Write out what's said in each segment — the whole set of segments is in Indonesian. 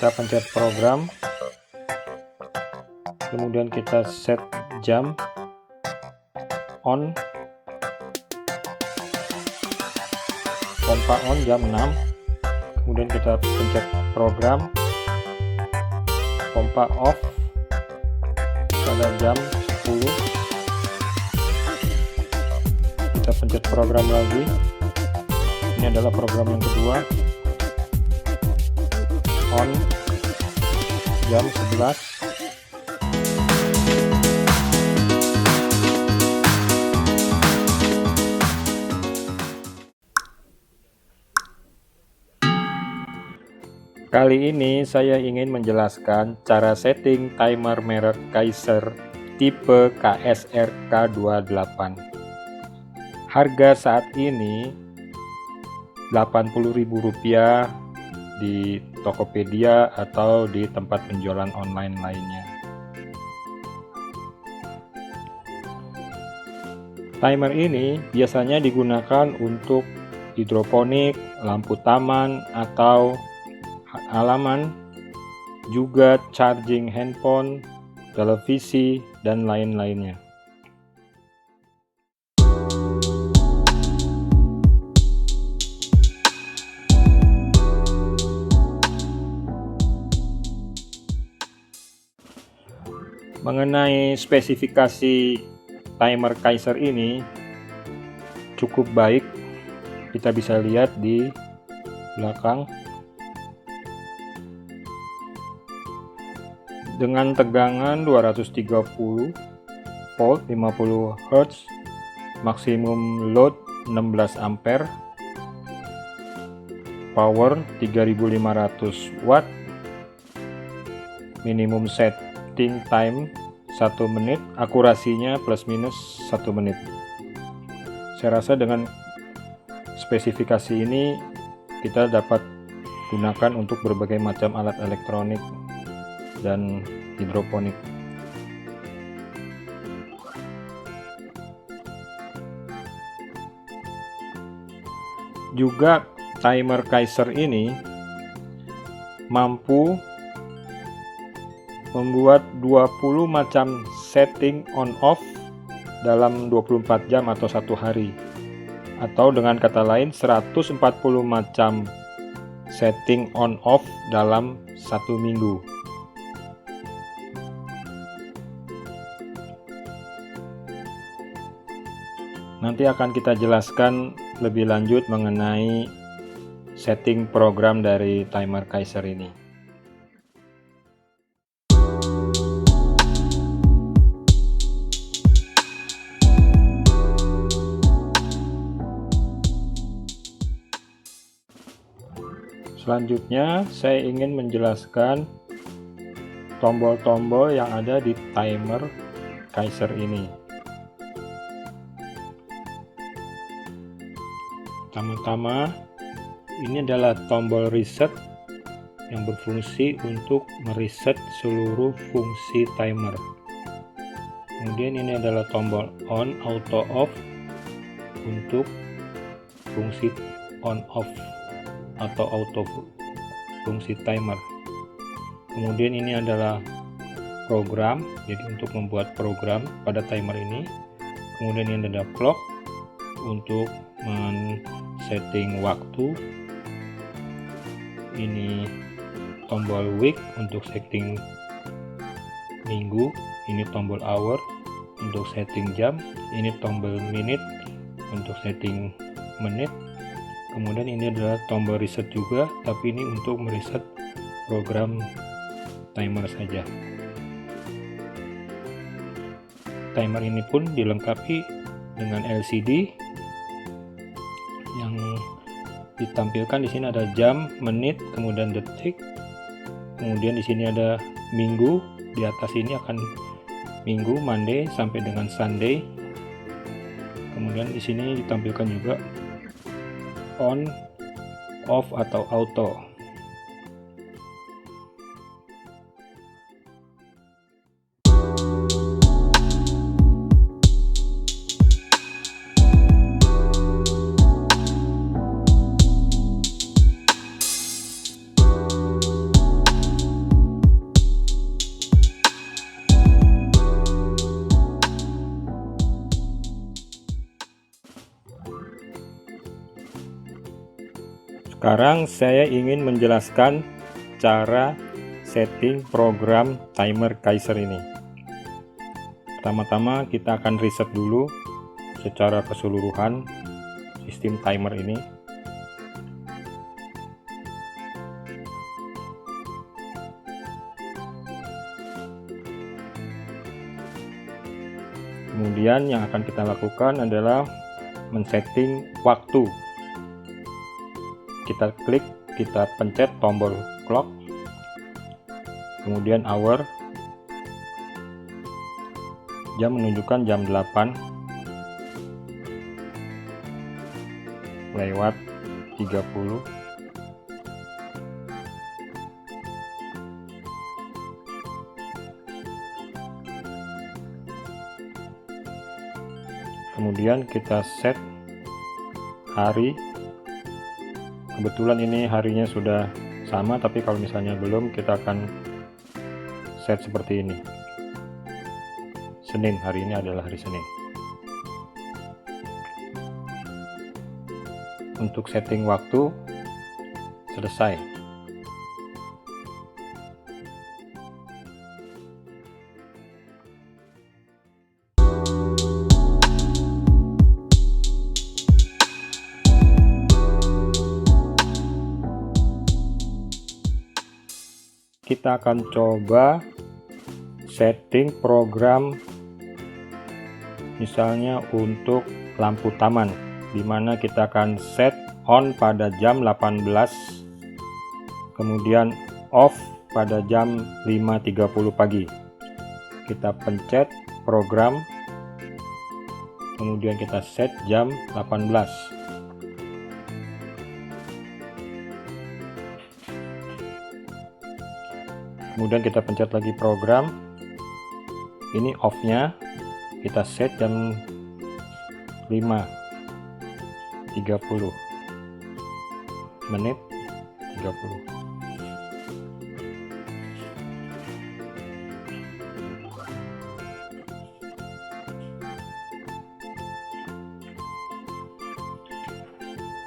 kita pencet program, kemudian kita set jam on, pompa on jam 6, kemudian kita pencet program, pompa off pada jam 10, kita pencet program lagi. Ini adalah program yang kedua, on jam 11. Kali ini saya ingin menjelaskan cara setting timer merek Kaiser tipe KSR K28. Harga saat ini Rp80.000 di Tokopedia atau di tempat penjualan online lainnya. Timer ini biasanya digunakan untuk hidroponik, lampu taman, atau halaman, juga charging handphone, televisi, dan lain-lainnya. Mengenai spesifikasi timer Kaiser ini cukup baik, kita bisa lihat di belakang. Dengan tegangan 230 volt 50 Hz, maksimum load 16 ampere, power 3500 watt, minimum setting time 1 menit, akurasinya plus minus 1 menit. Saya rasa dengan spesifikasi ini kita dapat gunakan untuk berbagai macam alat elektronik dan hidroponik. Juga timer Kaiser ini mampu membuat 20 macam setting on off dalam 24 jam atau 1 hari. Atau dengan kata lain 140 macam setting on off dalam 1 minggu. Nanti akan kita jelaskan lebih lanjut mengenai setting program dari timer Kaiser ini. Selanjutnya saya ingin menjelaskan tombol-tombol yang ada di timer Kaiser ini. Pertama-tama, ini adalah tombol reset yang berfungsi untuk mereset seluruh fungsi timer. Kemudian ini adalah tombol on auto off untuk fungsi on off atau auto fungsi timer. Kemudian ini adalah program, jadi untuk membuat program pada timer ini. Kemudian ini ada clock untuk men-setting waktu. Ini tombol week untuk setting minggu. Ini tombol hour untuk setting jam. Ini tombol minute untuk setting menit. Kemudian ini adalah tombol reset juga, tapi ini untuk mereset program timer saja. Timer ini pun dilengkapi dengan LCD yang ditampilkan di sini ada jam, menit, kemudian detik. Kemudian di sini ada minggu, di atas ini akan minggu, Monday sampai dengan Sunday. Kemudian di sini ditampilkan juga on, off atau auto. Sekarang saya ingin menjelaskan cara setting program timer Kaiser ini. Pertama-tama kita akan reset dulu secara keseluruhan sistem timer ini. Kemudian yang akan kita lakukan adalah men-setting waktu. Kita klik, kita pencet tombol clock, kemudian hour, jam menunjukkan jam 8 lewat 30. Kemudian kita set hari. Kebetulan ini harinya sudah sama, tapi kalau misalnya belum, kita akan set seperti ini. Senin, hari ini adalah hari Senin. Untuk setting waktu selesai. Kita akan coba setting program misalnya untuk lampu taman, dimana kita akan set on pada jam 18, kemudian off pada jam 5.30 pagi. Kita pencet program, kemudian kita set jam 18. Kemudian kita pencet lagi program, ini off-nya kita set jam 5.30 menit 30.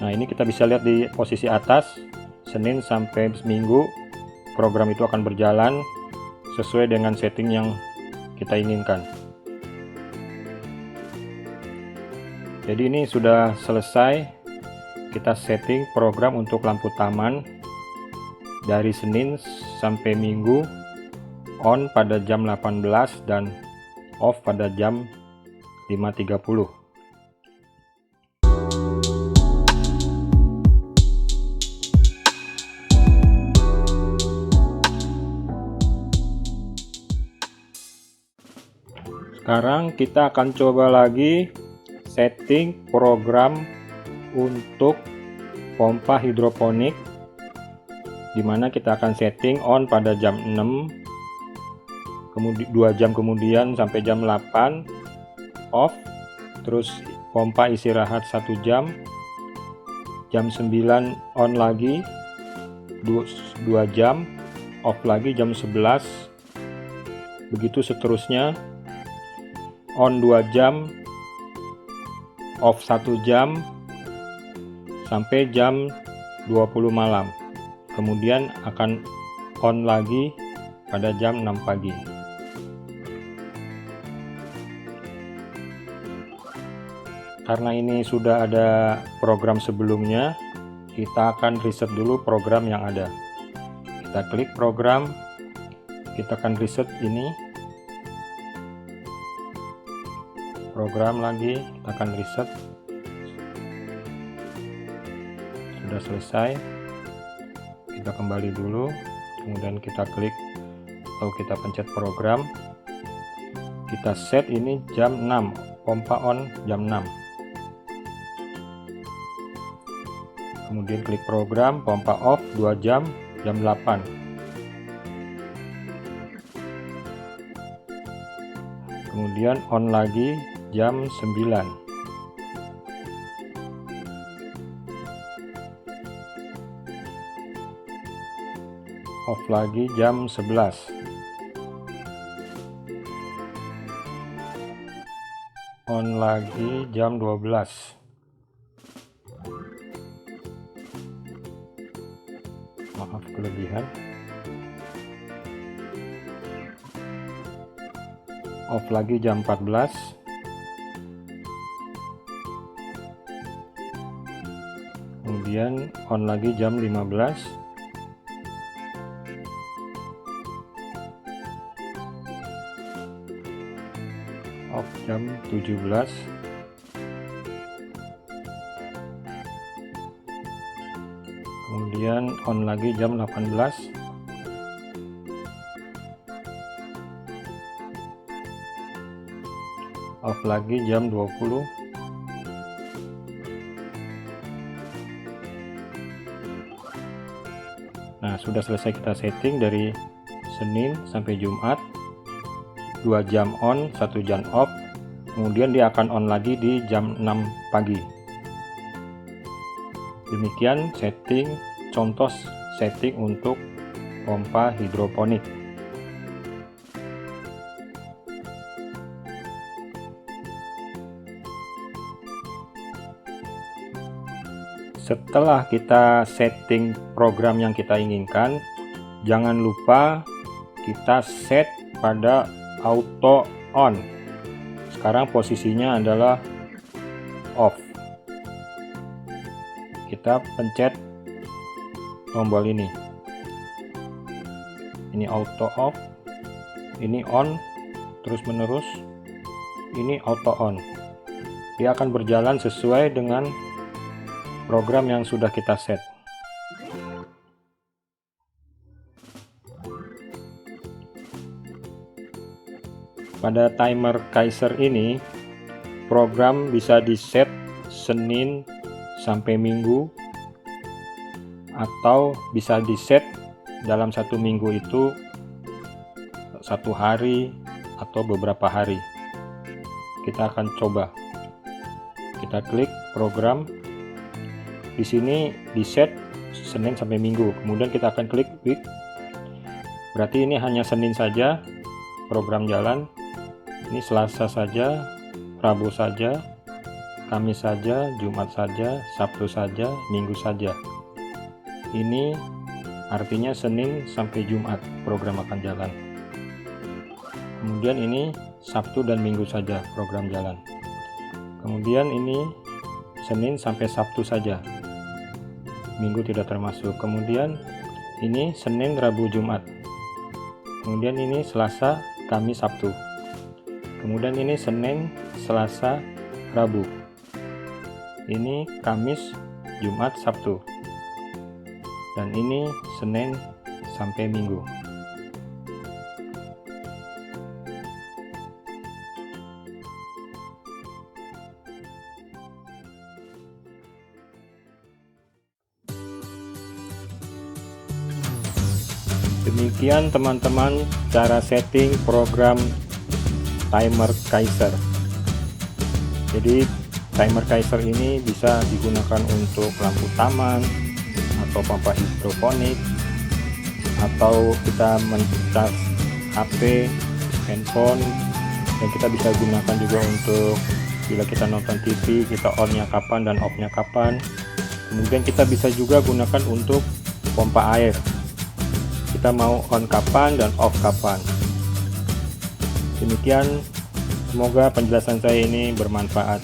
Nah, ini kita bisa lihat di posisi atas, Senin sampai Minggu program itu akan berjalan sesuai dengan setting yang kita inginkan. Jadi ini sudah selesai, kita setting program untuk lampu taman dari Senin sampai Minggu, on pada jam 18 dan off pada jam 5.30. Sekarang kita akan coba lagi setting program untuk pompa hidroponik, dimana kita akan setting on pada jam 6, kemudian 2 jam kemudian sampai jam 8 off, terus pompa istirahat 1 jam, jam 9 on lagi 2 jam, off lagi jam 11, begitu seterusnya, on 2 jam, off 1 jam sampai jam 20 malam. Kemudian akan on lagi pada jam 6 pagi. Karena ini sudah ada program sebelumnya, kita akan reset dulu program yang ada. Kita klik program, kita akan reset ini. Program lagi, kita akan reset. Sudah selesai, kita kembali dulu, kemudian kita klik, lalu kita pencet program, kita set ini jam 6, pompa on jam 6, kemudian klik program, pompa off 2 jam, jam 8, kemudian on lagi jam 9, off lagi jam 11, on lagi jam 12, maaf kelebihan. Off lagi jam 14. Kemudian on lagi jam 15. Off jam 17. Kemudian on lagi jam 18. Off lagi jam 20. Nah, sudah selesai kita setting dari Senin sampai Jumat, 2 jam on, 1 jam off. Kemudian dia akan on lagi di jam 6 pagi. Demikian contoh setting untuk pompa hidroponik. Setelah kita setting program yang kita inginkan, jangan lupa kita set pada auto on. Sekarang posisinya adalah off. Kita pencet tombol ini. Ini auto off, ini on terus menerus, ini auto on. Dia akan berjalan sesuai dengan program yang sudah kita set. Pada timer Kaiser ini, program bisa di-set Senin sampai Minggu, atau bisa di-set dalam satu minggu itu 1 hari atau beberapa hari. Kita akan coba. Kita klik program. Di sini di set Senin sampai Minggu, kemudian kita akan klik week. Berarti ini hanya Senin saja program jalan. Ini Selasa saja, Rabu saja, Kamis saja, Jumat saja, Sabtu saja, Minggu saja. Ini artinya Senin sampai Jumat program akan jalan. Kemudian ini Sabtu dan Minggu saja program jalan. Kemudian ini Senin sampai Sabtu saja, Minggu tidak termasuk. Kemudian ini Senin, Rabu, Jumat. Kemudian ini Selasa, Kamis, Sabtu. Kemudian ini Senin, Selasa, Rabu. Ini Kamis, Jumat, Sabtu. Dan ini Senin sampai Minggu. Demikian teman-teman cara setting program timer Kaiser. Jadi timer Kaiser ini bisa digunakan untuk lampu taman atau pompa hidroponik, atau kita mencas HP, handphone, dan kita bisa gunakan juga untuk bila kita nonton TV, kita on-nya kapan dan off-nya kapan. Kemudian kita bisa juga gunakan untuk pompa air. Kita mau on kapan dan off kapan. Demikian, semoga penjelasan saya ini bermanfaat.